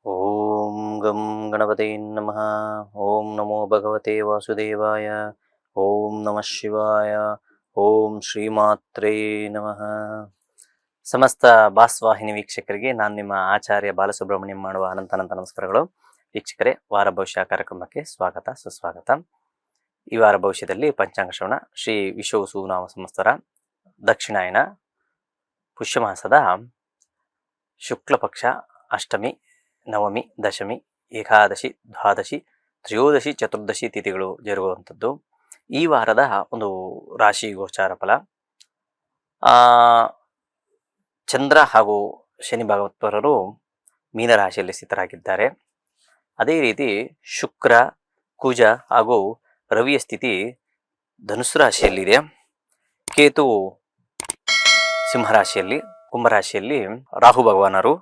ಓಂ ಗಂ ಗಣಪತೇ ನಮಃ. ಓಂ ನಮೋ ಭಗವತೆ ವಾಸುದೇವಾಯ. ಓಂ ನಮಃ ಶಿವಾಯ. ಓಂ ಶ್ರೀಮಾತ್ರೇ ನಮಃ. ಸಮಸ್ತ ಭಾಸ್ವಾಹಿನಿ ವೀಕ್ಷಕರಿಗೆ ನಾನು ನಿಮ್ಮ ಆಚಾರ್ಯ ಬಾಲಸುಬ್ರಹ್ಮಣ್ಯಂ ಮಾಡುವ ಅನಂತ ನಮಸ್ಕಾರಗಳು. ವೀಕ್ಷಕರೇ, ವಾರ ಭವಿಷ್ಯ ಕಾರ್ಯಕ್ರಮಕ್ಕೆ ಸ್ವಾಗತ ಸುಸ್ವಾಗತ. ಈ ವಾರ ಭವಿಷ್ಯದಲ್ಲಿ ಪಂಚಾಂಗ ಶ್ರವಣ ಶ್ರೀ ವಿಶ್ವವಸು ನಾಮ ಸಂವತ್ಸರ ದಕ್ಷಿಣಾಯನ ಪುಷ್ಯಮಾಸದ ಶುಕ್ಲ ಪಕ್ಷ ಅಷ್ಟಮಿ, ನವಮಿ, ದಶಮಿ, ಏಕಾದಶಿ, ದ್ವಾದಶಿ, ತ್ರಯೋದಶಿ, ಚತುರ್ದಶಿ ತಿಥಿಗಳು ಜರುಗುವಂಥದ್ದು. ಈ ವಾರದ ಒಂದು ರಾಶಿ ಗೋಚಾರ ಫಲ. ಚಂದ್ರ ಹಾಗೂ ಶನಿ ಭಾಗವತ್ವರರು ಮೀನರಾಶಿಯಲ್ಲಿ ಸ್ಥಿತರಾಗಿದ್ದಾರೆ. ಅದೇ ರೀತಿ ಶುಕ್ರ, ಕುಜ ಹಾಗೂ ರವಿಯ ಸ್ಥಿತಿ ಧನುಸ್ಸು ರಾಶಿಯಲ್ಲಿದೆ. ಕೇತು ಸಿಂಹರಾಶಿಯಲ್ಲಿ, ಕುಂಭರಾಶಿಯಲ್ಲಿ ರಾಹು ಭಗವಾನರು,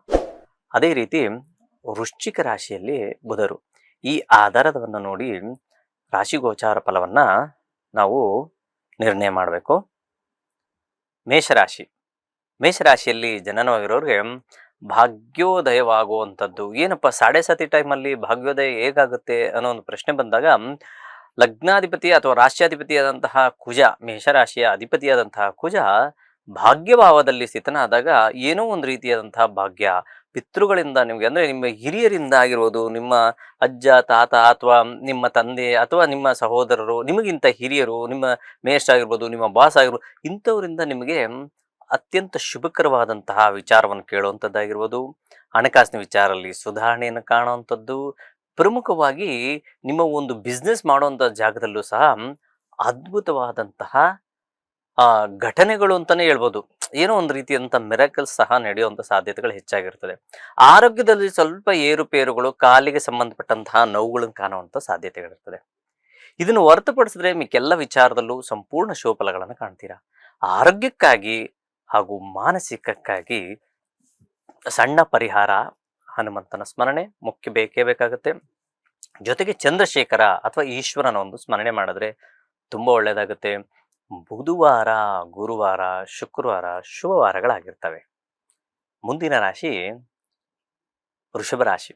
ಅದೇ ರೀತಿ ವೃಶ್ಚಿಕ ರಾಶಿಯಲ್ಲಿ ಬುಧರು. ಈ ಆಧಾರವನ್ನು ನೋಡಿ ರಾಶಿ ಗೋಚಾರ ಫಲವನ್ನು ನಾವು ನಿರ್ಣಯ ಮಾಡಬೇಕು. ಮೇಷರಾಶಿಯಲ್ಲಿ ಜನನವಾಗಿರೋರಿಗೆ ಭಾಗ್ಯೋದಯವಾಗುವಂಥದ್ದು. ಏನಪ್ಪ 7:30 ಟೈಮಲ್ಲಿ ಭಾಗ್ಯೋದಯ ಹೇಗಾಗುತ್ತೆ ಅನ್ನೋ ಒಂದು ಪ್ರಶ್ನೆ ಬಂದಾಗ, ಲಗ್ನಾಧಿಪತಿ ಅಥವಾ ರಾಶ್ಯಾಧಿಪತಿಯಾದಂತಹ ಕುಜ, ಮೇಷರಾಶಿಯ ಅಧಿಪತಿಯಾದಂತಹ ಕುಜ ಭಾಗ್ಯಭಾವದಲ್ಲಿ ಸ್ಥಿತನಾದಾಗ ಏನೋ ಒಂದು ರೀತಿಯಾದಂತಹ ಭಾಗ್ಯ ಪಿತೃಗಳಿಂದ ನಿಮಗೆ, ಅಂದರೆ ನಿಮ್ಮ ಹಿರಿಯರಿಂದ ಆಗಿರ್ಬೋದು, ನಿಮ್ಮ ಅಜ್ಜ ತಾತ ಅಥವಾ ನಿಮ್ಮ ತಂದೆ ಅಥವಾ ನಿಮ್ಮ ಸಹೋದರರು, ನಿಮಗಿಂತ ಹಿರಿಯರು, ನಿಮ್ಮ ಮೇಷ್ಟ್ರಾಗಿರ್ಬೋದು, ನಿಮ್ಮ ಬಾಸ್ ಆಗಿರ್ಬೋದು, ಇಂಥವರಿಂದ ನಿಮಗೆ ಅತ್ಯಂತ ಶುಭಕರವಾದಂತಹ ವಿಚಾರವನ್ನು ಕೇಳುವಂಥದ್ದಾಗಿರ್ಬೋದು. ಹಣಕಾಸಿನ ವಿಚಾರದಲ್ಲಿ ಸುಧಾರಣೆಯನ್ನು ಕಾಣುವಂಥದ್ದು. ಪ್ರಮುಖವಾಗಿ ನಿಮ್ಮ ಒಂದು ಬಿಸ್ನೆಸ್ ಮಾಡುವಂಥ ಜಾಗದಲ್ಲೂ ಸಹ ಅದ್ಭುತವಾದಂತಹ ಘಟನೆಗಳು ಅಂತಲೇ ಹೇಳ್ಬೋದು. ಏನೋ ಒಂದು ರೀತಿಯಂಥ ಮಿರಾಕಲ್ಸ್ ಸಹ ನಡೆಯುವಂಥ ಸಾಧ್ಯತೆಗಳು ಹೆಚ್ಚಾಗಿರ್ತದೆ. ಆರೋಗ್ಯದಲ್ಲಿ ಸ್ವಲ್ಪ ಏರುಪೇರುಗಳು, ಕಾಲಿಗೆ ಸಂಬಂಧಪಟ್ಟಂತಹ ನೋವುಗಳನ್ನು ಕಾಣುವಂಥ ಸಾಧ್ಯತೆಗಳಿರ್ತದೆ. ಇದನ್ನು ಹೊರತುಪಡಿಸಿದ್ರೆ ಮಿಕ್ಕೆಲ್ಲ ವಿಚಾರದಲ್ಲೂ ಸಂಪೂರ್ಣ ಶುಭಫಲಗಳನ್ನು ಕಾಣ್ತೀರಾ. ಆರೋಗ್ಯಕ್ಕಾಗಿ ಹಾಗೂ ಮಾನಸಿಕಕ್ಕಾಗಿ ಸಣ್ಣ ಪರಿಹಾರ, ಹನುಮಂತನ ಸ್ಮರಣೆ ಬೇಕೇ ಬೇಕಾಗುತ್ತೆ. ಜೊತೆಗೆ ಚಂದ್ರಶೇಖರ ಅಥವಾ ಈಶ್ವರನ ಒಂದು ಸ್ಮರಣೆ ಮಾಡಿದ್ರೆ ತುಂಬ ಒಳ್ಳೆಯದಾಗುತ್ತೆ. ಬುಧವಾರ, ಗುರುವಾರ, ಶುಕ್ರವಾರ ಶುಭವಾರಗಳಾಗಿರ್ತವೆ. ಮುಂದಿನ ರಾಶಿ ವೃಷಭ ರಾಶಿ.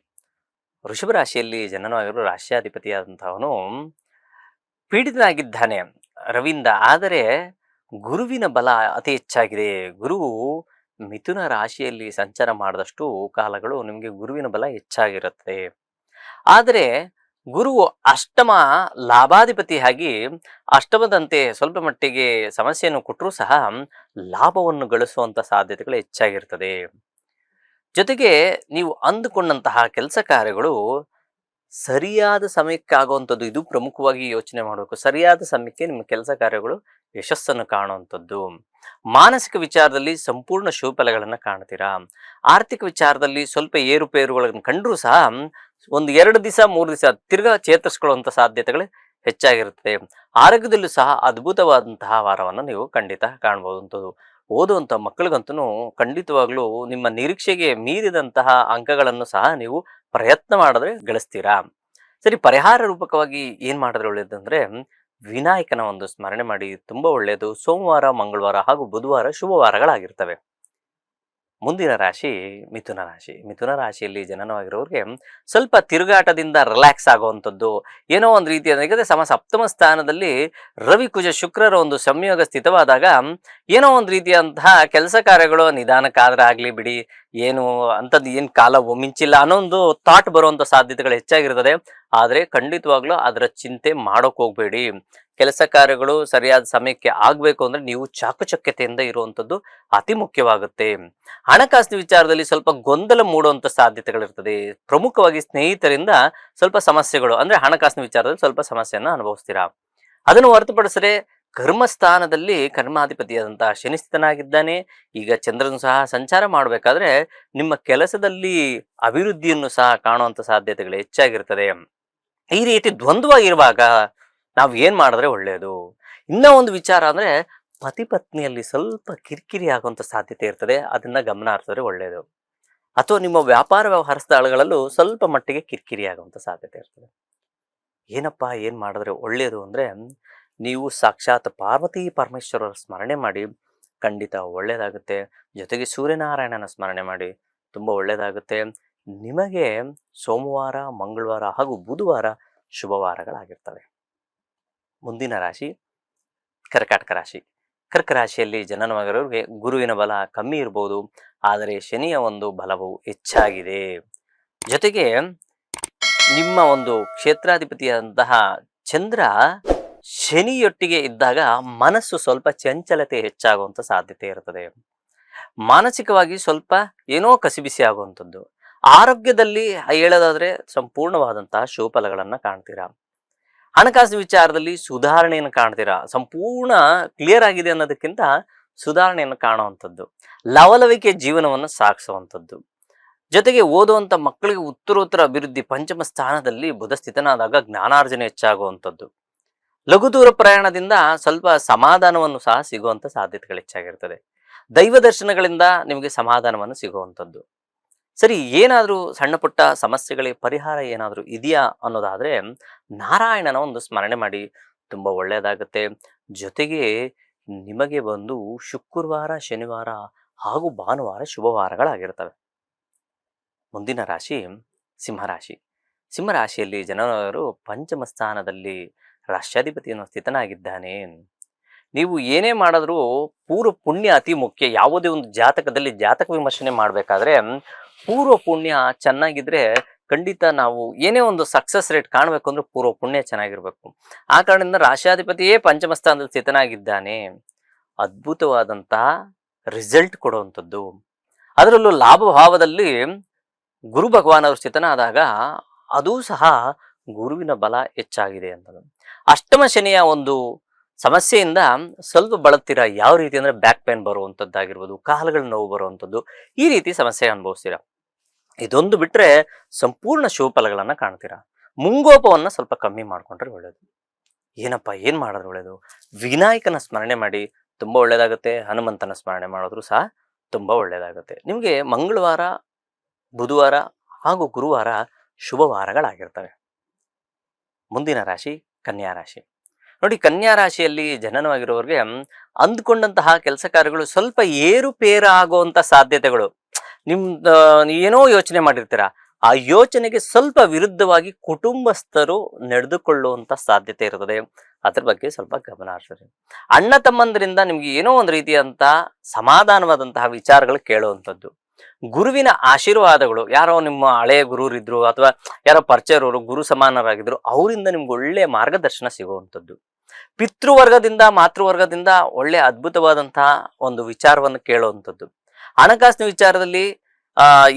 ವೃಷಭ ರಾಶಿಯಲ್ಲಿ ಜನನವಾಗಿರುವ ರಾಶ್ಯಾಧಿಪತಿಯಾದಂಥವನು ಪೀಡಿತನಾಗಿದ್ದಾನೆ ರವಿಯಿಂದ. ಆದರೆ ಗುರುವಿನ ಬಲ ಅತಿ ಹೆಚ್ಚಾಗಿದೆ. ಗುರುವು ಮಿಥುನ ರಾಶಿಯಲ್ಲಿ ಸಂಚಾರ ಮಾಡಿದಷ್ಟು ಕಾಲಗಳು ನಿಮಗೆ ಗುರುವಿನ ಬಲ ಹೆಚ್ಚಾಗಿರುತ್ತೆ. ಆದರೆ ಗುರುವು ಅಷ್ಟಮ ಲಾಭಾಧಿಪತಿಯಾಗಿ ಅಷ್ಟಮದಂತೆ ಸ್ವಲ್ಪ ಮಟ್ಟಿಗೆ ಸಮಸ್ಯೆಯನ್ನು ಕೊಟ್ಟರೂ ಸಹ ಲಾಭವನ್ನು ಗಳಿಸುವಂಥ ಸಾಧ್ಯತೆಗಳು ಹೆಚ್ಚಾಗಿರ್ತದೆ. ಜೊತೆಗೆ ನೀವು ಅಂದುಕೊಂಡಂತಹ ಕೆಲಸ ಕಾರ್ಯಗಳು ಸರಿಯಾದ ಸಮಯಕ್ಕೆ ಆಗುವಂಥದ್ದು, ಇದು ಪ್ರಮುಖವಾಗಿ ಯೋಚನೆ ಮಾಡಬೇಕು. ಸರಿಯಾದ ಸಮಯಕ್ಕೆ ನಿಮ್ಮ ಕೆಲಸ ಕಾರ್ಯಗಳು ಯಶಸ್ಸನ್ನು ಕಾಣುವಂಥದ್ದು. ಮಾನಸಿಕ ವಿಚಾರದಲ್ಲಿ ಸಂಪೂರ್ಣ ಶುಭಫಲಗಳನ್ನು ಕಾಣ್ತೀರಾ. ಆರ್ಥಿಕ ವಿಚಾರದಲ್ಲಿ ಸ್ವಲ್ಪ ಏರುಪೇರುಗಳನ್ನು ಕಂಡರೂ ಸಹ ಒಂದು 2 ದಿವಸ 3 ದಿವಸ ತಿರ್ಗಾ ಚೇತರಿಸ್ಕೊಳ್ಳುವಂಥ ಸಾಧ್ಯತೆಗಳು ಹೆಚ್ಚಾಗಿರುತ್ತೆ. ಆರೋಗ್ಯದಲ್ಲೂ ಸಹ ಅದ್ಭುತವಾದಂತಹ ವಾರವನ್ನು ನೀವು ಖಂಡಿತ ಕಾಣ್ಬೋದಂಥದ್ದು. ಓದುವಂಥ ಮಕ್ಕಳಿಗಂತೂ ಖಂಡಿತವಾಗ್ಲೂ ನಿಮ್ಮ ನಿರೀಕ್ಷೆಗೆ ಮೀರಿದಂತಹ ಅಂಕಗಳನ್ನು ಸಹ ನೀವು ಪ್ರಯತ್ನ ಮಾಡಿದ್ರೆ ಗಳಿಸ್ತೀರಾ. ಸರಿ, ಪರಿಹಾರ ರೂಪಕವಾಗಿ ಏನು ಮಾಡಿದ್ರೆ ಒಳ್ಳೆಯದಂದರೆ ವಿನಾಯಕನ ಒಂದು ಸ್ಮರಣೆ ಮಾಡಿ, ತುಂಬ ಒಳ್ಳೆಯದು. ಸೋಮವಾರ, ಮಂಗಳವಾರ ಹಾಗೂ ಬುಧವಾರ ಶುಭವಾರಗಳಾಗಿರ್ತವೆ. ಮುಂದಿನ ರಾಶಿ ಮಿಥುನ ರಾಶಿ. ಮಿಥುನ ರಾಶಿಯಲ್ಲಿ ಜನನವಾಗಿರೋರಿಗೆ ಸ್ವಲ್ಪ ತಿರುಗಾಟದಿಂದ ರಿಲ್ಯಾಕ್ಸ್ ಆಗುವಂಥದ್ದು, ಏನೋ ಒಂದು ರೀತಿಯಾದ ಸಪ್ತಮ ಸ್ಥಾನದಲ್ಲಿ ರವಿ ಕುಜ ಶುಕ್ರರ ಒಂದು ಸಂಯೋಗ ಸ್ಥಿತವಾದಾಗ ಏನೋ ಒಂದು ರೀತಿಯಂತಹ ಕೆಲಸ ಕಾರ್ಯಗಳು ನಿಧಾನಕ್ಕಾದ್ರೆ ಆಗಲಿ ಬಿಡಿ, ಏನು ಅಂಥದ್ದು ಏನು ಕಾಲ ಮಿಂಚಿಲ್ಲ ಅನ್ನೋ ಒಂದು ಥಾಟ್ ಬರುವಂಥ ಸಾಧ್ಯತೆಗಳು ಹೆಚ್ಚಾಗಿರ್ತದೆ. ಆದರೆ ಖಂಡಿತವಾಗ್ಲೂ ಅದರ ಚಿಂತೆ ಮಾಡೋಕೆ ಹೋಗಬೇಡಿ. ಕೆಲಸ ಕಾರ್ಯಗಳು ಸರಿಯಾದ ಸಮಯಕ್ಕೆ ಆಗಬೇಕು ಅಂದರೆ ನೀವು ಚಾಕಚಕ್ಯತೆಯಿಂದ ಇರುವಂಥದ್ದು ಅತಿ ಮುಖ್ಯವಾಗುತ್ತೆ. ಹಣಕಾಸಿನ ವಿಚಾರದಲ್ಲಿ ಸ್ವಲ್ಪ ಗೊಂದಲ ಮೂಡುವಂಥ ಸಾಧ್ಯತೆಗಳಿರ್ತದೆ. ಪ್ರಮುಖವಾಗಿ ಸ್ನೇಹಿತರಿಂದ ಸ್ವಲ್ಪ ಸಮಸ್ಯೆಗಳು, ಅಂದರೆ ಹಣಕಾಸಿನ ವಿಚಾರದಲ್ಲಿ ಸ್ವಲ್ಪ ಸಮಸ್ಯೆಯನ್ನು ಅನುಭವಿಸ್ತೀರಾ. ಅದನ್ನು ಹೊರತುಪಡಿಸಿದ್ರೆ ಕರ್ಮಸ್ಥಾನದಲ್ಲಿ ಕರ್ಮಾಧಿಪತಿಯಾದಂತಹ ಶನಿ ಸ್ಥಿತನಾಗಿದ್ದಾನೆ. ಈಗ ಚಂದ್ರನು ಸಹ ಸಂಚಾರ ಮಾಡಬೇಕಾದ್ರೆ ನಿಮ್ಮ ಕೆಲಸದಲ್ಲಿ ಅಭಿವೃದ್ಧಿಯನ್ನು ಸಹ ಕಾಣುವಂಥ ಸಾಧ್ಯತೆಗಳು ಹೆಚ್ಚಾಗಿರ್ತದೆ. ಈ ರೀತಿ ದ್ವಂದ್ವಾಗಿರುವಾಗ ನಾವು ಏನು ಮಾಡಿದ್ರೆ ಒಳ್ಳೆಯದು? ಇನ್ನೂ ಒಂದು ವಿಚಾರ ಅಂದರೆ ಪತಿ ಪತ್ನಿಯಲ್ಲಿ ಸ್ವಲ್ಪ ಕಿರಿಕಿರಿ ಆಗುವಂಥ ಸಾಧ್ಯತೆ ಇರ್ತದೆ. ಅದನ್ನು ಗಮನ ಹರಿಸಿದ್ರೆ ಒಳ್ಳೆಯದು. ಅಥವಾ ನಿಮ್ಮ ವ್ಯಾಪಾರ ವ್ಯವಹಾರ ಸ್ಥಳಗಳಲ್ಲೂ ಸ್ವಲ್ಪ ಮಟ್ಟಿಗೆ ಕಿರಿಕಿರಿ ಆಗುವಂಥ ಸಾಧ್ಯತೆ ಇರ್ತದೆ. ಏನಪ್ಪ ಏನು ಮಾಡಿದ್ರೆ ಒಳ್ಳೆಯದು ಅಂದರೆ, ನೀವು ಸಾಕ್ಷಾತ್ ಪಾರ್ವತಿ ಪರಮೇಶ್ವರರ ಸ್ಮರಣೆ ಮಾಡಿ, ಖಂಡಿತ ಒಳ್ಳೆಯದಾಗುತ್ತೆ. ಜೊತೆಗೆ ಸೂರ್ಯನಾರಾಯಣನ ಸ್ಮರಣೆ ಮಾಡಿ, ತುಂಬ ಒಳ್ಳೆಯದಾಗುತ್ತೆ. ನಿಮಗೆ ಸೋಮವಾರ, ಮಂಗಳವಾರ ಹಾಗೂ ಬುಧವಾರ ಶುಭವಾರಗಳಾಗಿರ್ತವೆ. ಮುಂದಿನ ರಾಶಿ ಕರ್ಕಾಟಕ ರಾಶಿ. ಕರ್ಕ ರಾಶಿಯಲ್ಲಿ ಜನನವಾಗಿರೋರಿಗೆ ಗುರುವಿನ ಬಲ ಕಮ್ಮಿ ಇರ್ಬೋದು, ಆದರೆ ಶನಿಯ ಒಂದು ಬಲವು ಹೆಚ್ಚಾಗಿದೆ. ಜೊತೆಗೆ ನಿಮ್ಮ ಒಂದು ಕ್ಷೇತ್ರಾಧಿಪತಿಯಾದಂತಹ ಚಂದ್ರ ಶನಿಯೊಟ್ಟಿಗೆ ಇದ್ದಾಗ ಮನಸ್ಸು ಸ್ವಲ್ಪ ಚಂಚಲತೆ ಹೆಚ್ಚಾಗುವಂಥ ಸಾಧ್ಯತೆ ಇರುತ್ತದೆ. ಮಾನಸಿಕವಾಗಿ ಸ್ವಲ್ಪ ಏನೋ ಕಸಿಬಿಸಿ ಆಗುವಂಥದ್ದು. ಆರೋಗ್ಯದಲ್ಲಿ ಹೇಳೋದಾದ್ರೆ ಸಂಪೂರ್ಣವಾದಂತಹ ಶುಭಫಲಗಳನ್ನು ಕಾಣ್ತೀರಾ. ಹಣಕಾಸು ವಿಚಾರದಲ್ಲಿ ಸುಧಾರಣೆಯನ್ನು ಕಾಣ್ತೀರಾ. ಸಂಪೂರ್ಣ ಕ್ಲಿಯರ್ ಆಗಿದೆ ಅನ್ನೋದಕ್ಕಿಂತ ಸುಧಾರಣೆಯನ್ನು ಕಾಣುವಂಥದ್ದು, ಲವಲವಿಕೆ ಜೀವನವನ್ನು ಸಾಗಿಸುವಂಥದ್ದು. ಜೊತೆಗೆ ಓದುವಂಥ ಮಕ್ಕಳಿಗೆ ಉತ್ತರೋತ್ತರ ಅಭಿವೃದ್ಧಿ. ಪಂಚಮ ಸ್ಥಾನದಲ್ಲಿ ಬುಧ ಸ್ಥಿತನಾದಾಗ ಜ್ಞಾನಾರ್ಜನೆ ಹೆಚ್ಚಾಗುವಂಥದ್ದು. ಲಘು ದೂರ ಪ್ರಯಾಣದಿಂದ ಸ್ವಲ್ಪ ಸಮಾಧಾನವನ್ನು ಸಹ ಸಿಗುವಂಥ ಸಾಧ್ಯತೆಗಳು ಹೆಚ್ಚಾಗಿರ್ತದೆ. ದೈವ ದರ್ಶನಗಳಿಂದ ನಿಮಗೆ ಸಮಾಧಾನವನ್ನು ಸಿಗುವಂಥದ್ದು. ಸರಿ, ಏನಾದರೂ ಸಣ್ಣ ಪುಟ್ಟ ಸಮಸ್ಯೆಗಳಿಗೆ ಪರಿಹಾರ ಏನಾದರೂ ಇದೆಯಾ ಅನ್ನೋದಾದರೆ ನಾರಾಯಣನ ಒಂದು ಸ್ಮರಣೆ ಮಾಡಿ, ತುಂಬ ಒಳ್ಳೆಯದಾಗುತ್ತೆ. ಜೊತೆಗೆ ನಿಮಗೆ ಬಂದು ಶುಕ್ರವಾರ, ಶನಿವಾರ ಹಾಗೂ ಭಾನುವಾರ ಶುಭವಾರಗಳಾಗಿರ್ತವೆ. ಮುಂದಿನ ರಾಶಿ ಸಿಂಹರಾಶಿ. ಸಿಂಹರಾಶಿಯಲ್ಲಿ ಜನರು ಪಂಚಮ ಸ್ಥಾನದಲ್ಲಿ ರಾಷ್ಟ್ರಾಧಿಪತಿಯನ್ನು ಸ್ಥಿತನಾಗಿದ್ದಾನೆ. ನೀವು ಏನೇ ಮಾಡಿದ್ರೂ ಪೂರ್ವ ಪುಣ್ಯ ಅತಿ ಮುಖ್ಯ. ಯಾವುದೇ ಒಂದು ಜಾತಕದಲ್ಲಿ ಜಾತಕ ವಿಮರ್ಶನೆ ಮಾಡಬೇಕಾದ್ರೆ ಪೂರ್ವ ಪುಣ್ಯ ಚೆನ್ನಾಗಿದ್ರೆ ಖಂಡಿತ ನಾವು ಏನೇ ಒಂದು ಸಕ್ಸಸ್ ರೇಟ್ ಕಾಣಬೇಕು ಅಂದ್ರೆ ಪೂರ್ವ ಪುಣ್ಯ ಚೆನ್ನಾಗಿರ್ಬೇಕು. ಆ ಕಾರಣದಿಂದ ರಾಷ್ಟ್ರಾಧಿಪತಿಯೇ ಪಂಚಮ ಸ್ಥಾನದಲ್ಲಿ ಸ್ಥಿತನಾಗಿದ್ದಾನೆ. ಅದ್ಭುತವಾದಂತಹ ರಿಸಲ್ಟ್ ಕೊಡುವಂಥದ್ದು. ಅದರಲ್ಲೂ ಲಾಭ ಭಾವದಲ್ಲಿ ಗುರು ಭಗವಾನ್ ಅವರು ಸ್ಥಿತನಾದಾಗ ಅದೂ ಸಹ ಗುರುವಿನ ಬಲ ಹೆಚ್ಚಾಗಿದೆ ಅಂತ. ಅಷ್ಟಮ ಶನಿಯ ಒಂದು ಸಮಸ್ಯೆಯಿಂದ ಸ್ವಲ್ಪ ಬಳಲ್ತೀರಾ. ಯಾವ ರೀತಿ ಅಂದ್ರೆ ಬ್ಯಾಕ್ ಪೇನ್ ಬರುವಂಥದ್ದಾಗಿರ್ಬೋದು, ಕಾಲುಗಳ ನೋವು ಬರುವಂಥದ್ದು, ಈ ರೀತಿ ಸಮಸ್ಯೆ ಅನುಭವಿಸ್ತೀರಾ. ಇದೊಂದು ಬಿಟ್ರೆ ಸಂಪೂರ್ಣ ಶುಭಫಲಗಳನ್ನ ಕಾಣ್ತೀರಾ. ಮುಂಗೋಪವನ್ನ ಸ್ವಲ್ಪ ಕಮ್ಮಿ ಮಾಡ್ಕೊಂಡ್ರೆ ಒಳ್ಳೇದು. ಏನಪ್ಪ ಏನ್ ಮಾಡಿದ್ರೆ ಒಳ್ಳೇದು? ವಿನಾಯಕನ ಸ್ಮರಣೆ ಮಾಡಿ, ತುಂಬಾ ಒಳ್ಳೇದಾಗುತ್ತೆ. ಹನುಮಂತನ ಸ್ಮರಣೆ ಮಾಡಿದ್ರು ಸಹ ತುಂಬಾ ಒಳ್ಳೇದಾಗುತ್ತೆ. ನಿಮಗೆ ಮಂಗಳವಾರ, ಬುಧವಾರ ಹಾಗೂ ಗುರುವಾರ ಶುಭವಾರಗಳಾಗಿರ್ತವೆ. ಮುಂದಿನ ರಾಶಿ ಕನ್ಯಾ ರಾಶಿ. ನೋಡಿ, ಕನ್ಯಾ ರಾಶಿಯಲ್ಲಿ ಜನನವಾಗಿರೋರಿಗೆ ಅಂದ್ಕೊಂಡಂತಹ ಕೆಲಸ ಕಾರ್ಯಗಳು ಸ್ವಲ್ಪ ಏರುಪೇರ ಆಗುವಂತ ಸಾಧ್ಯತೆಗಳು. ಏನೋ ಯೋಚನೆ ಮಾಡಿರ್ತೀರಾ, ಆ ಯೋಚನೆಗೆ ಸ್ವಲ್ಪ ವಿರುದ್ಧವಾಗಿ ಕುಟುಂಬಸ್ಥರು ನಡೆದುಕೊಳ್ಳುವಂತ ಸಾಧ್ಯತೆ ಇರ್ತದೆ. ಅದ್ರ ಬಗ್ಗೆ ಸ್ವಲ್ಪ ಗಮನ ಹರಿಸ್ರಿ. ಅಣ್ಣ ತಮ್ಮಂದರಿಂದ ನಿಮ್ಗೆ ಏನೋ ಒಂದು ರೀತಿಯಂತ ಸಮಾಧಾನವಾದಂತಹ ವಿಚಾರಗಳು ಕೇಳುವಂಥದ್ದು. ಗುರುವಿನ ಆಶೀರ್ವಾದಗಳು, ಯಾರೋ ನಿಮ್ಮ ಹಳೆಯ ಗುರುರಿದ್ರು ಅಥವಾ ಯಾರೋ ಪರಿಚಯರವರು ಗುರು ಸಮಾನರಾಗಿದ್ರು, ಅವರಿಂದ ನಿಮ್ಗೆ ಒಳ್ಳೆಯ ಮಾರ್ಗದರ್ಶನ ಸಿಗುವಂಥದ್ದು. ಪಿತೃವರ್ಗದಿಂದ ಮಾತೃವರ್ಗದಿಂದ ಒಳ್ಳೆ ಅದ್ಭುತವಾದಂತಹ ಒಂದು ವಿಚಾರವನ್ನು ಕೇಳುವಂಥದ್ದು. ಹಣಕಾಸಿನ ವಿಚಾರದಲ್ಲಿ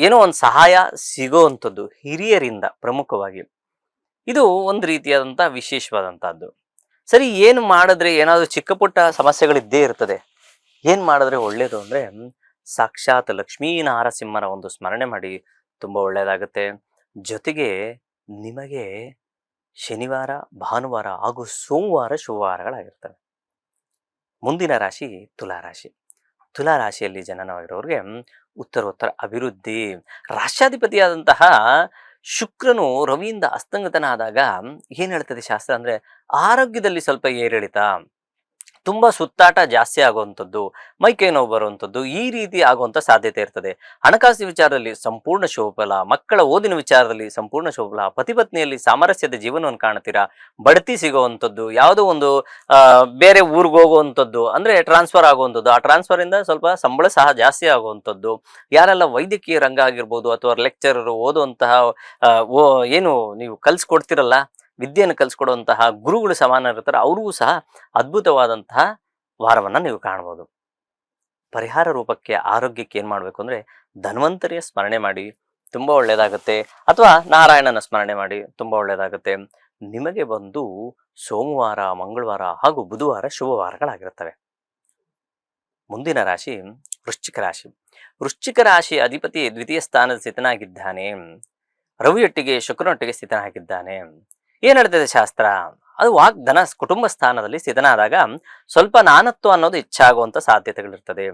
ಏನೋ ಒಂದು ಸಹಾಯ ಸಿಗುವಂಥದ್ದು ಹಿರಿಯರಿಂದ ಪ್ರಮುಖವಾಗಿ. ಇದು ಒಂದು ರೀತಿಯಾದಂತಹ ವಿಶೇಷವಾದಂತಹದ್ದು. ಸರಿ, ಏನು ಮಾಡಿದ್ರೆ ಏನಾದ್ರು ಚಿಕ್ಕ ಪುಟ್ಟ ಸಮಸ್ಯೆಗಳಿದ್ದೇ ಇರ್ತದೆ. ಏನ್ ಮಾಡಿದ್ರೆ ಒಳ್ಳೇದು ಅಂದ್ರೆ ಸಾಕ್ಷಾತ್ ಲಕ್ಷ್ಮೀ ನಾರಸಿಂಹನ ಒಂದು ಸ್ಮರಣೆ ಮಾಡಿ, ತುಂಬಾ ಒಳ್ಳೆಯದಾಗುತ್ತೆ. ಜೊತೆಗೆ ನಿಮಗೆ ಶನಿವಾರ, ಭಾನುವಾರ ಹಾಗೂ ಸೋಮವಾರ ಶುಭವಾರಗಳಾಗಿರ್ತವೆ. ಮುಂದಿನ ರಾಶಿ ತುಲಾರಾಶಿ. ತುಲಾರಾಶಿಯಲ್ಲಿ ಜನನವಾಗಿರೋರಿಗೆ ಉತ್ತರೋತ್ತರ ಅಭಿವೃದ್ಧಿ. ರಾಷ್ಟ್ರಾಧಿಪತಿಯಾದಂತಹ ಶುಕ್ರನು ರವಿಯಿಂದ ಅಸ್ತಂಗತನಾದಾಗ ಏನ್ ಹೇಳ್ತದೆ ಶಾಸ್ತ್ರ ಅಂದ್ರೆ ಆರೋಗ್ಯದಲ್ಲಿ ಸ್ವಲ್ಪ ಏರಿಳಿತ, ತುಂಬಾ ಸುತ್ತಾಟ ಜಾಸ್ತಿ ಆಗುವಂಥದ್ದು, ಮೈಕೈ ನೋವು ಬರುವಂಥದ್ದು, ಈ ರೀತಿ ಆಗುವಂಥ ಸಾಧ್ಯತೆ ಇರ್ತದೆ. ಹಣಕಾಸಿನ ವಿಚಾರದಲ್ಲಿ ಸಂಪೂರ್ಣ ಶುಭಫಲ, ಮಕ್ಕಳ ಓದಿನ ವಿಚಾರದಲ್ಲಿ ಸಂಪೂರ್ಣ ಶುಭಫಲ, ಪತಿ ಪತ್ನಿಯಲ್ಲಿ ಸಾಮರಸ್ಯದ ಜೀವನವನ್ನು ಕಾಣ್ತೀರಾ. ಬಡ್ತಿ ಸಿಗುವಂಥದ್ದು, ಯಾವುದೋ ಒಂದು ಬೇರೆ ಊರಿಗೆ ಹೋಗುವಂಥದ್ದು ಅಂದ್ರೆ ಟ್ರಾನ್ಸ್ಫರ್ ಆಗುವಂಥದ್ದು, ಆ ಟ್ರಾನ್ಸ್ಫರ್ ಇಂದ ಸ್ವಲ್ಪ ಸಂಬಳ ಸಹ ಜಾಸ್ತಿ ಆಗುವಂಥದ್ದು. ಯಾರೆಲ್ಲ ವೈದ್ಯಕೀಯ ರಂಗ ಆಗಿರ್ಬೋದು ಅಥವಾ ಲೆಕ್ಚರರು ಓದುವಂತಹ ಏನು ನೀವು ಕಲ್ಸ್ಕೊಡ್ತಿರಲ್ಲ, ವಿದ್ಯೆಯನ್ನು ಕಲಿಸ್ಕೊಡುವಂತಹ ಗುರುಗಳು ಸಮಾನ ಇರ್ತಾರೆ, ಅವ್ರಿಗೂ ಸಹ ಅದ್ಭುತವಾದಂತಹ ವಾರವನ್ನ ನೀವು ಕಾಣ್ಬೋದು. ಪರಿಹಾರ ರೂಪಕ್ಕೆ ಆರೋಗ್ಯಕ್ಕೆ ಏನ್ ಮಾಡ್ಬೇಕು ಅಂದ್ರೆ ಧನ್ವಂತರಿಯ ಸ್ಮರಣೆ ಮಾಡಿ, ತುಂಬಾ ಒಳ್ಳೇದಾಗುತ್ತೆ. ಅಥವಾ ನಾರಾಯಣನ ಸ್ಮರಣೆ ಮಾಡಿ, ತುಂಬಾ ಒಳ್ಳೇದಾಗುತ್ತೆ. ನಿಮಗೆ ಬಂದು ಸೋಮವಾರ, ಮಂಗಳವಾರ ಹಾಗೂ ಬುಧವಾರ ಶುಭವಾರಗಳಾಗಿರ್ತವೆ. ಮುಂದಿನ ರಾಶಿ ವೃಶ್ಚಿಕ ರಾಶಿ. ವೃಶ್ಚಿಕ ರಾಶಿ ಅಧಿಪತಿ ದ್ವಿತೀಯ ಸ್ಥಾನದ ಸ್ಥಿತನಾಗಿದ್ದಾನೆ. ರವಿಯೊಟ್ಟಿಗೆ ಶುಕ್ರನೊಟ್ಟಿಗೆ ಸ್ಥಿತನಾಗಿದ್ದಾನೆ. ಏನ್ ಹೇಳ್ತದೆ ಶಾಸ್ತ್ರ? ಅದು ವಾಗ್ಧನ ಕುಟುಂಬ ಸ್ಥಾನದಲ್ಲಿ ಸ್ಥಿತನಾದಾಗ ಸ್ವಲ್ಪ ನಾನತ್ವ ಅನ್ನೋದು ಹೆಚ್ಚಾಗುವಂತ ಸಾಧ್ಯತೆಗಳಿರ್ತದೆ.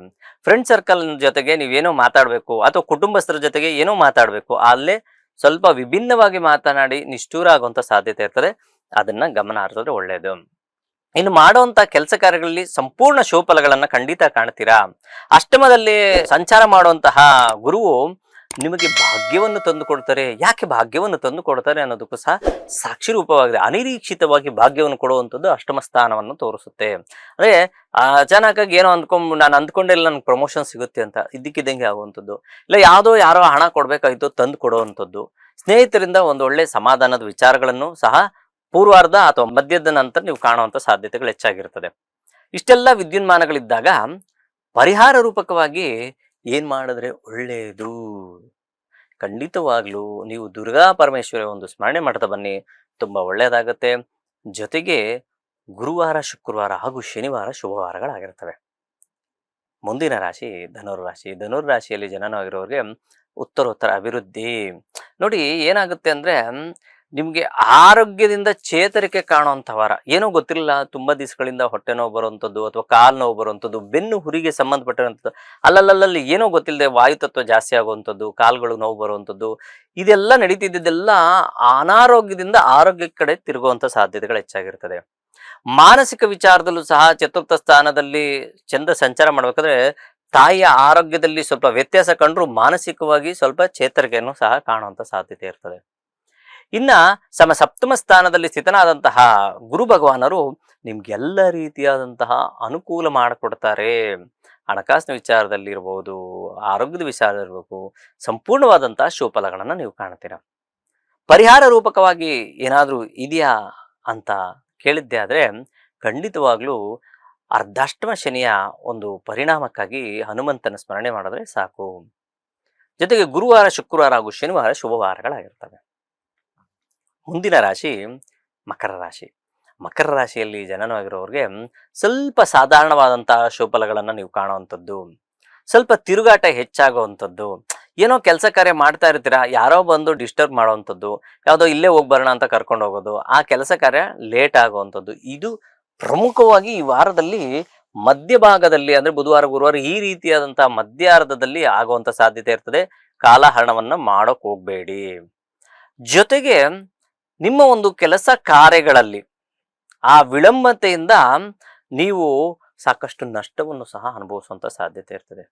ಫ್ರೆಂಡ್ ಸರ್ಕಲ್ ಜೊತೆಗೆ ನೀವೇನೋ ಮಾತಾಡ್ಬೇಕು ಅಥವಾ ಕುಟುಂಬಸ್ಥರ ಜೊತೆಗೆ ಏನೋ ಮಾತಾಡ್ಬೇಕು, ಅಲ್ಲೇ ಸ್ವಲ್ಪ ವಿಭಿನ್ನವಾಗಿ ಮಾತನಾಡಿ ನಿಷ್ಠೂರ ಆಗುವಂತ ಸಾಧ್ಯತೆ ಇರ್ತದೆ. ಅದನ್ನ ಗಮನ ಹರಿಸಿದ್ರೆ ಒಳ್ಳೇದು. ಇನ್ನು ಮಾಡುವಂತ ಕೆಲಸ ಕಾರ್ಯಗಳಲ್ಲಿ ಸಂಪೂರ್ಣ ಶುಭಫಲಗಳನ್ನ ಖಂಡಿತ ಕಾಣ್ತೀರಾ. ಅಷ್ಟಮದಲ್ಲಿ ಸಂಚಾರ ಮಾಡುವಂತಹ ಗುರುವು ನಿಮಗೆ ಭಾಗ್ಯವನ್ನು ತಂದು ಕೊಡ್ತಾರೆ. ಯಾಕೆ ಭಾಗ್ಯವನ್ನು ತಂದು ಕೊಡ್ತಾರೆ ಅನ್ನೋದಕ್ಕೂ ಸಹ ಸಾಕ್ಷಿ ರೂಪವಾಗಿದೆ. ಅನಿರೀಕ್ಷಿತವಾಗಿ ಭಾಗ್ಯವನ್ನು ಕೊಡುವಂಥದ್ದು ಅಷ್ಟಮ ಸ್ಥಾನವನ್ನು ತೋರಿಸುತ್ತೆ. ಅಂದ್ರೆ ಅಚಾನಕ್ಕಾಗಿ ಏನೋ ನಾನು ಅಂದ್ಕೊಂಡಿಲ್ಲ ನನಗೆ ಪ್ರಮೋಷನ್ ಸಿಗುತ್ತೆ ಅಂತ ಇದ್ದಕ್ಕಿದ್ದಂಗೆ ಆಗುವಂಥದ್ದು, ಇಲ್ಲ ಯಾರೋ ಹಣ ಕೊಡ್ಬೇಕಾಯ್ತು ತಂದು ಕೊಡುವಂಥದ್ದು, ಸ್ನೇಹಿತರಿಂದ ಒಂದು ಒಳ್ಳೆ ಸಮಾಧಾನದ ವಿಚಾರಗಳನ್ನು ಸಹ ಪೂರ್ವಾರ್ಧ ಅಥವಾ ಮಧ್ಯದ ನಂತರ ನೀವು ಕಾಣುವಂಥ ಸಾಧ್ಯತೆಗಳು ಹೆಚ್ಚಾಗಿರ್ತದೆ. ಇಷ್ಟೆಲ್ಲ ವಿದ್ಯುನ್ಮಾನಗಳಿದ್ದಾಗ ಪರಿಹಾರ ರೂಪಕವಾಗಿ ಏನ್ ಮಾಡಿದ್ರೆ ಒಳ್ಳೆಯದು? ಖಂಡಿತವಾಗ್ಲೂ ನೀವು ದುರ್ಗಾ ಪರಮೇಶ್ವರಿ ಒಂದು ಸ್ಮರಣೆ ಮಾಡ್ತಾ ಬನ್ನಿ, ತುಂಬಾ ಒಳ್ಳೆಯದಾಗತ್ತೆ. ಜೊತೆಗೆ ಗುರುವಾರ, ಶುಕ್ರವಾರ ಹಾಗೂ ಶನಿವಾರ ಶುಭವಾರಗಳಾಗಿರ್ತವೆ. ಮುಂದಿನ ರಾಶಿ ಧನುರ್ರಾಶಿ. ಧನುರ್ರಾಶಿಯಲ್ಲಿ ಜನನವಾಗಿರೋರಿಗೆ ಉತ್ತರೋತ್ತರ ಅಭಿವೃದ್ಧಿ. ನೋಡಿ ಏನಾಗುತ್ತೆ ಅಂದ್ರೆ ನಿಮ್ಗೆ ಆರೋಗ್ಯದಿಂದ ಚೇತರಿಕೆ ಕಾಣುವಂಥ ವಾರ. ಏನೋ ಗೊತ್ತಿರಲಿಲ್ಲ, ತುಂಬಾ ದಿವಸಗಳಿಂದ ಹೊಟ್ಟೆ ನೋವು ಬರುವಂಥದ್ದು ಅಥವಾ ಕಾಲು ನೋವು ಬರುವಂಥದ್ದು, ಬೆನ್ನು ಹುರಿಗೆ ಸಂಬಂಧಪಟ್ಟಿರುವಂಥದ್ದು, ಅಲ್ಲಲ್ಲಿ ಏನೋ ಗೊತ್ತಿಲ್ಲದೆ ವಾಯುತತ್ವ ಜಾಸ್ತಿ ಆಗುವಂಥದ್ದು, ಕಾಲುಗಳು ನೋವು ಬರುವಂಥದ್ದು, ಇದೆಲ್ಲ ನಡೀತಿದ್ದೆಲ್ಲ ಅನಾರೋಗ್ಯದಿಂದ ಆರೋಗ್ಯ ಕಡೆ ತಿರುಗುವಂಥ ಸಾಧ್ಯತೆಗಳು ಹೆಚ್ಚಾಗಿರ್ತದೆ. ಮಾನಸಿಕ ವಿಚಾರದಲ್ಲೂ ಸಹ ಚತುರ್ಥ ಸ್ಥಾನದಲ್ಲಿ ಚಂದ್ರ ಸಂಚಾರ ಮಾಡ್ಬೇಕಾದ್ರೆ ತಾಯಿಯ ಆರೋಗ್ಯದಲ್ಲಿ ಸ್ವಲ್ಪ ವ್ಯತ್ಯಾಸ ಕಂಡ್ರು ಮಾನಸಿಕವಾಗಿ ಸ್ವಲ್ಪ ಚೇತರಿಕೆಯನ್ನು ಸಹ ಕಾಣುವಂತ ಸಾಧ್ಯತೆ ಇರ್ತದೆ. ಇನ್ನ ಸಪ್ತಮ ಸ್ಥಾನದಲ್ಲಿ ಸ್ಥಿತನಾದಂತಹ ಗುರು ಭಗವಾನರು ನಿಮ್ಗೆಲ್ಲ ರೀತಿಯಾದಂತಹ ಅನುಕೂಲ ಮಾಡಿಕೊಡ್ತಾರೆ. ಹಣಕಾಸಿನ ವಿಚಾರದಲ್ಲಿ ಇರ್ಬೋದು, ಆರೋಗ್ಯದ ವಿಚಾರ ಇರಬೇಕು, ಸಂಪೂರ್ಣವಾದಂತಹ ಶುಭಫಲಗಳನ್ನ ನೀವು ಕಾಣ್ತೀರಾ. ಪರಿಹಾರ ರೂಪಕವಾಗಿ ಏನಾದ್ರೂ ಇದೆಯಾ ಅಂತ ಕೇಳಿದ್ದೆ ಆದ್ರೆ ಖಂಡಿತವಾಗ್ಲೂ ಅರ್ಧಾಷ್ಟಮ ಶನಿಯ ಒಂದು ಪರಿಣಾಮಕ್ಕಾಗಿ ಹನುಮಂತನ ಸ್ಮರಣೆ ಮಾಡಿದ್ರೆ ಸಾಕು. ಜೊತೆಗೆ ಗುರುವಾರ, ಶುಕ್ರವಾರ ಹಾಗೂ ಶನಿವಾರ ಶುಭವಾರಗಳಾಗಿರ್ತವೆ. ಮುಂದಿನ ರಾಶಿ ಮಕರ ರಾಶಿ. ಮಕರ ರಾಶಿಯಲ್ಲಿ ಜನನವಾಗಿರೋರಿಗೆ ಸ್ವಲ್ಪ ಸಾಧಾರಣವಾದಂತಹ ಶುಭಫಲಗಳನ್ನ ನೀವು ಕಾಣುವಂಥದ್ದು, ಸ್ವಲ್ಪ ತಿರುಗಾಟ ಹೆಚ್ಚಾಗುವಂಥದ್ದು, ಏನೋ ಕೆಲಸ ಕಾರ್ಯ ಮಾಡ್ತಾ ಇರ್ತೀರಾ, ಯಾರೋ ಬಂದು ಡಿಸ್ಟರ್ಬ್ ಮಾಡುವಂಥದ್ದು, ಯಾವುದೋ ಇಲ್ಲೇ ಹೋಗಿ ಬರೋಣ ಅಂತ ಕರ್ಕೊಂಡು ಹೋಗೋದು, ಆ ಕೆಲಸ ಕಾರ್ಯ ಲೇಟ್ ಆಗುವಂಥದ್ದು, ಇದು ಪ್ರಮುಖವಾಗಿ ಈ ವಾರದಲ್ಲಿ ಮಧ್ಯಭಾಗದಲ್ಲಿ ಅಂದ್ರೆ ಬುಧವಾರ, ಗುರುವಾರ ಈ ರೀತಿಯಾದಂತಹ ಮಧ್ಯಾರ್ಧದಲ್ಲಿ ಆಗುವಂತ ಸಾಧ್ಯತೆ ಇರ್ತದೆ. ಕಾಲಹರಣವನ್ನ ಮಾಡೋಕ್ ಹೋಗ್ಬೇಡಿ. ಜೊತೆಗೆ ನಿಮ್ಮ ಒಂದು ಕೆಲಸ ಕಾರ್ಯಗಳಲ್ಲಿ ಆ ವಿಳಂಬತೆಯಿಂದ ನೀವು ಸಾಕಷ್ಟು ನಷ್ಟವನ್ನು ಸಹ ಅನುಭವಿಸುವಂತ ಸಾಧ್ಯತೆ ಇರ್ತದೆ.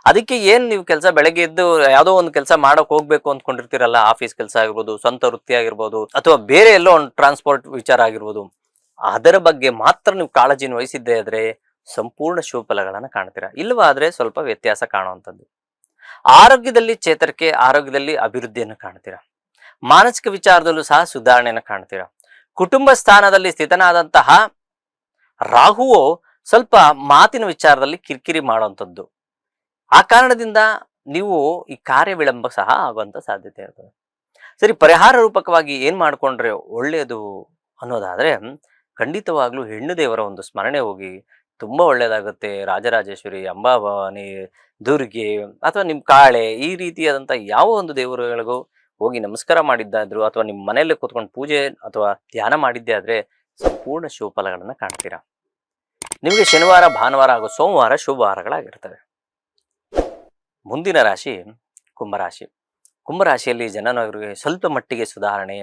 ಅದಕ್ಕೆ ನೀವು ಕೆಲಸ ಬೆಳಗ್ಗೆ ಎದ್ದು ಯಾವುದೋ ಒಂದು ಕೆಲಸ ಮಾಡಕ್ ಹೋಗ್ಬೇಕು ಅಂದ್ಕೊಂಡಿರ್ತೀರಲ್ಲ, ಆಫೀಸ್ ಕೆಲಸ ಆಗಿರ್ಬೋದು, ಸ್ವಂತ ವೃತ್ತಿ ಆಗಿರ್ಬೋದು, ಅಥವಾ ಬೇರೆ ಎಲ್ಲೋ ಒಂದು ಟ್ರಾನ್ಸ್ಪೋರ್ಟ್ ವಿಚಾರ ಆಗಿರ್ಬೋದು, ಅದರ ಬಗ್ಗೆ ಮಾತ್ರ ನೀವು ಕಾಳಜಿನ ವಹಿಸಿದ್ದೇ ಆದ್ರೆ ಸಂಪೂರ್ಣ ಶುಭಫಲಗಳನ್ನ ಕಾಣ್ತೀರಾ. ಇಲ್ಲವಾದ್ರೆ ಸ್ವಲ್ಪ ವ್ಯತ್ಯಾಸ ಕಾಣುವಂಥದ್ದು. ಆರೋಗ್ಯದಲ್ಲಿ ಚೇತರಿಕೆ, ಆರೋಗ್ಯದಲ್ಲಿ ಅಭಿವೃದ್ಧಿಯನ್ನು ಕಾಣ್ತೀರಾ. ಮಾನಸಿಕ ವಿಚಾರದಲ್ಲೂ ಸಹ ಸುಧಾರಣೆಯನ್ನು ಕಾಣ್ತೀರಾ. ಕುಟುಂಬ ಸ್ಥಾನದಲ್ಲಿ ಸ್ಥಿತನಾದಂತಹ ರಾಹುವು ಸ್ವಲ್ಪ ಮಾತಿನ ವಿಚಾರದಲ್ಲಿ ಕಿರಿಕಿರಿ ಮಾಡುವಂಥದ್ದು, ಆ ಕಾರಣದಿಂದ ನೀವು ಈ ಕಾರ್ಯ ವಿಳಂಬ ಸಹ ಆಗುವಂತ ಸಾಧ್ಯತೆ ಇರ್ತದೆ. ಸರಿ, ಪರಿಹಾರ ರೂಪಕವಾಗಿ ಏನ್ ಮಾಡ್ಕೊಂಡ್ರೆ ಒಳ್ಳೆಯದು ಅನ್ನೋದಾದ್ರೆ ಖಂಡಿತವಾಗ್ಲೂ ಹೆಣ್ಣು ದೇವರ ಒಂದು ಸ್ಮರಣೆ ಹೋಗಿ ತುಂಬಾ ಒಳ್ಳೇದಾಗುತ್ತೆ. ರಾಜರಾಜೇಶ್ವರಿ, ಅಂಬಾಭವಾನಿ, ದುರ್ಗೆ ಅಥವಾ ನಿಮ್ ಕಾಳೆ ಈ ರೀತಿಯಾದಂತ ಯಾವ ಒಂದು ದೇವರುಗಳಿಗೂ ಹೋಗಿ ನಮಸ್ಕಾರ ಮಾಡಿದ್ದಾದ್ರು ಅಥವಾ ನಿಮ್ಮ ಮನೆಯಲ್ಲೇ ಕೂತ್ಕೊಂಡು ಪೂಜೆ ಅಥವಾ ಧ್ಯಾನ ಮಾಡಿದ್ದೆ ಆದ್ರೆ ಸಂಪೂರ್ಣ ಶುಭಫಲಗಳನ್ನ ಕಾಣ್ತೀರಾ. ನಿಮಗೆ ಶನಿವಾರ, ಭಾನುವಾರ ಹಾಗೂ ಸೋಮವಾರ ಶುಭವಾರಗಳಾಗಿರ್ತವೆ. ಮುಂದಿನ ರಾಶಿ ಕುಂಭರಾಶಿ. ಕುಂಭರಾಶಿಯಲ್ಲಿ ಜನನವರಿಗೆ ಸ್ವಲ್ಪ ಮಟ್ಟಿಗೆ ಸುಧಾರಣೆ,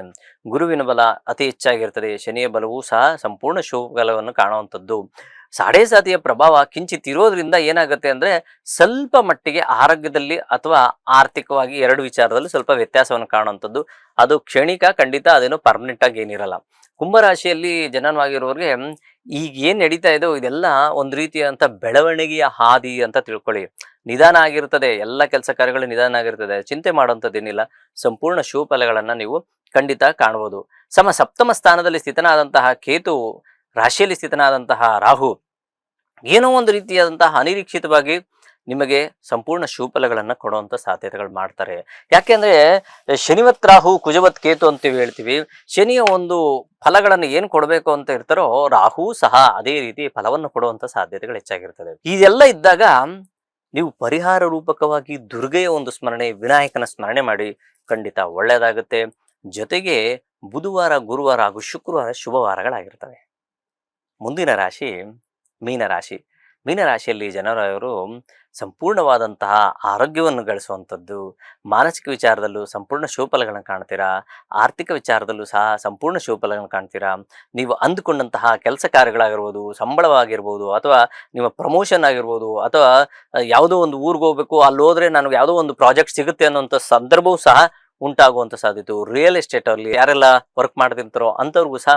ಗುರುವಿನ ಬಲ ಅತಿ ಹೆಚ್ಚಾಗಿರ್ತದೆ. ಶನಿಯ ಬಲವೂ ಸಹ ಸಂಪೂರ್ಣ ಶುಭಫಲವನ್ನು ಕಾಣುವಂಥದ್ದು. ಸಾಡೆ ಸಾತಿಯ ಪ್ರಭಾವ ಕಿಂಚಿತ್ ಇರೋದ್ರಿಂದ ಏನಾಗುತ್ತೆ ಅಂದ್ರೆ ಸ್ವಲ್ಪ ಮಟ್ಟಿಗೆ ಆರೋಗ್ಯದಲ್ಲಿ ಅಥವಾ ಆರ್ಥಿಕವಾಗಿ ಎರಡು ವಿಚಾರದಲ್ಲಿ ಸ್ವಲ್ಪ ವ್ಯತ್ಯಾಸವನ್ನು ಕಾಣುವಂಥದ್ದು. ಅದು ಕ್ಷಣಿಕ, ಖಂಡಿತ ಅದೇನು ಪರ್ಮನೆಂಟ್ ಆಗಿ ಏನಿರಲ್ಲ. ಕುಂಭರಾಶಿಯಲ್ಲಿ ಜನನವಾಗಿರೋರಿಗೆ ಈಗ ಏನ್ ನಡೀತಾ ಇದೋ ಇದೆಲ್ಲ ಒಂದು ರೀತಿಯಾದಂತ ಬೆಳವಣಿಗೆಯ ಹಾದಿ ಅಂತ ತಿಳ್ಕೊಳ್ಳಿ. ನಿಧಾನ ಆಗಿರ್ತದೆ, ಎಲ್ಲ ಕೆಲಸ ಕಾರ್ಯಗಳು ನಿಧಾನ ಆಗಿರ್ತದೆ, ಚಿಂತೆ ಮಾಡುವಂಥದ್ದೇನಿಲ್ಲ. ಸಂಪೂರ್ಣ ಶುಭಫಲಗಳನ್ನ ನೀವು ಖಂಡಿತ ಕಾಣಬಹುದು. ಸಪ್ತಮ ಸ್ಥಾನದಲ್ಲಿ ಸ್ಥಿತನಾದಂತಹ ಕೇತು, ರಾಶಿಯಲ್ಲಿ ಸ್ಥಿತನಾದಂತಹ ರಾಹು ಏನೋ ಒಂದು ರೀತಿಯಾದಂತಹ ಅನಿರೀಕ್ಷಿತವಾಗಿ ನಿಮಗೆ ಸಂಪೂರ್ಣ ಶುಭಫಲಗಳನ್ನ ಕೊಡುವಂತ ಸಾಧ್ಯತೆಗಳು ಮಾಡ್ತಾರೆ. ಯಾಕೆಂದ್ರೆ ಶನಿವತ್ ರಾಹು, ಕುಜವತ್ ಕೇತು ಅಂತೀವಿ ಹೇಳ್ತೀವಿ. ಶನಿಯ ಒಂದು ಫಲಗಳನ್ನು ಏನ್ ಕೊಡಬೇಕು ಅಂತ ಇರ್ತಾರೋ ರಾಹು ಸಹ ಅದೇ ರೀತಿ ಫಲವನ್ನು ಕೊಡುವಂತ ಸಾಧ್ಯತೆಗಳು ಹೆಚ್ಚಾಗಿರ್ತದೆ. ಇದೆಲ್ಲ ಇದ್ದಾಗ ನೀವು ಪರಿಹಾರ ರೂಪಕವಾಗಿ ದುರ್ಗೆಯ ಒಂದು ಸ್ಮರಣೆ, ವಿನಾಯಕನ ಸ್ಮರಣೆ ಮಾಡಿ ಖಂಡಿತ ಒಳ್ಳೆಯದಾಗುತ್ತೆ. ಜೊತೆಗೆ ಬುಧವಾರ, ಗುರುವಾರ ಹಾಗೂ ಶುಕ್ರವಾರ ಶುಭವಾರಗಳಾಗಿರ್ತವೆ. ಮುಂದಿನ ರಾಶಿ ಮೀನರಾಶಿ. ಮೀನರಾಶಿಯಲ್ಲಿ ಜನರವರು ಸಂಪೂರ್ಣವಾದಂತಹ ಆರೋಗ್ಯವನ್ನು ಗಳಿಸುವಂಥದ್ದು, ಮಾನಸಿಕ ವಿಚಾರದಲ್ಲೂ ಸಂಪೂರ್ಣ ಶುಭಫಲಗಳನ್ನು ಕಾಣ್ತೀರಾ, ಆರ್ಥಿಕ ವಿಚಾರದಲ್ಲೂ ಸಹ ಸಂಪೂರ್ಣ ಶುಭಫಲಗಳನ್ನು ಕಾಣ್ತೀರಾ. ನೀವು ಅಂದುಕೊಂಡಂತಹ ಕೆಲಸ ಕಾರ್ಯಗಳಾಗಿರ್ಬೋದು, ಸಂಬಳವಾಗಿರ್ಬೋದು, ಅಥವಾ ನಿಮ್ಮ ಪ್ರಮೋಷನ್ ಆಗಿರ್ಬೋದು, ಅಥವಾ ಯಾವುದೋ ಒಂದು ಊರಿಗೆ ಹೋಗ್ಬೇಕು, ಅಲ್ಲಿ ಹೋದ್ರೆ ನನಗೆ ಯಾವುದೋ ಒಂದು ಪ್ರಾಜೆಕ್ಟ್ ಸಿಗುತ್ತೆ ಅನ್ನೋಂಥ ಸಂದರ್ಭವೂ ಸಹ ಉಂಟಾಗುವಂಥ ಸಾಧ್ಯತೆ. ರಿಯಲ್ ಎಸ್ಟೇಟ್ ಅಲ್ಲಿ ಯಾರೆಲ್ಲ ವರ್ಕ್ ಮಾಡ್ತಿರ್ತಾರೋ ಅಂಥವ್ರಿಗೂ ಸಹ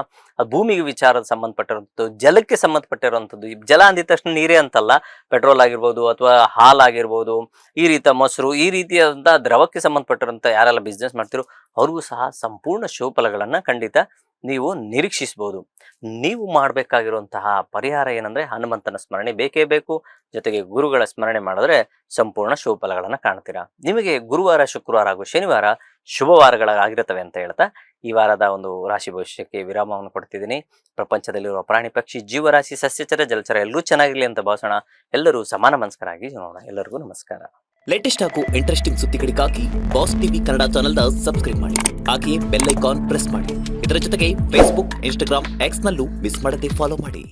ಭೂಮಿಗೆ ವಿಚಾರದ ಸಂಬಂಧಪಟ್ಟಿರುವಂಥದ್ದು, ಜಲಕ್ಕೆ ಸಂಬಂಧಪಟ್ಟಿರುವಂಥದ್ದು. ಈ ಜಲ ಅಂದಿದ ತಕ್ಷಣ ನೀರೇ ಅಂತಲ್ಲ, ಪೆಟ್ರೋಲ್ ಆಗಿರ್ಬೋದು ಅಥವಾ ಹಾಲ್ ಆಗಿರ್ಬೋದು, ಈ ರೀತಿಯ ಮೊಸರು, ಈ ರೀತಿಯಾದಂಥ ದ್ರವಕ್ಕೆ ಸಂಬಂಧಪಟ್ಟಿರುವಂಥ ಯಾರೆಲ್ಲ ಬಿಸ್ನೆಸ್ ಮಾಡ್ತಿರೋ ಅವ್ರಿಗೂ ಸಹ ಸಂಪೂರ್ಣ ಶುಭಫಲಗಳನ್ನು ಖಂಡಿತ ನೀವು ನಿರೀಕ್ಷಿಸಬಹುದು. ನೀವು ಮಾಡಬೇಕಾಗಿರುವಂತಹ ಪರಿಹಾರ ಏನಂದ್ರೆ ಹನುಮಂತನ ಸ್ಮರಣೆ ಬೇಕೇ ಬೇಕು. ಜೊತೆಗೆ ಗುರುಗಳ ಸ್ಮರಣೆ ಮಾಡಿದ್ರೆ ಸಂಪೂರ್ಣ ಶುಭಫಲಗಳನ್ನು ಕಾಣ್ತೀರಾ. ನಿಮಗೆ ಗುರುವಾರ, ಶುಕ್ರವಾರ ಹಾಗೂ ಶನಿವಾರ ಶುಭವಾರಗಳಾಗಿರುತ್ತವೆ ಅಂತ ಹೇಳ್ತಾ ಈ ವಾರದ ಒಂದು ರಾಶಿ ಭವಿಷ್ಯಕ್ಕೆ ವಿರಾಮವನ್ನು ಕೊಡ್ತಿದ್ದೀನಿ. ಪ್ರಪಂಚದಲ್ಲಿರುವ ಪ್ರಾಣಿ, ಪಕ್ಷಿ, ಜೀವರಾಶಿ, ಸಸ್ಯಚರ, ಜಲಚರ ಎಲ್ಲರೂ ಚೆನ್ನಾಗಿರಲಿ ಅಂತ ಭಾವಿಸೋಣ. ಎಲ್ಲರೂ ಸಮಾನ ಮನಸ್ಕರಾಗಿ ನೋಡೋಣ. ಎಲ್ಲರಿಗೂ ನಮಸ್ಕಾರ. ಲೇಟೆಸ್ಟ್ ಹಾಗೂ ಇಂಟ್ರೆಸ್ಟಿಂಗ್ ಸುದ್ದಿಗಳಿಗಾಗಿ ಬಾಸ್ ಟಿವಿ ಕನ್ನಡ ಚಾನೆಲ್ನ ಸಬ್ಸ್ಕ್ರೈಬ್ ಮಾಡಿ. ಹಾಗೆಯೇ ಬೆಲ್ ಐಕಾನ್ ಪ್ರೆಸ್ ಮಾಡಿ. ಇದರ ಜೊತೆಗೆ ಫೇಸ್ಬುಕ್, ಇನ್ಸ್ಟಾಗ್ರಾಮ್, ಎಕ್ಸ್ ನಲ್ಲೂ ಮಿಸ್ ಮಾಡದೆ ಫಾಲೋ ಮಾಡಿ.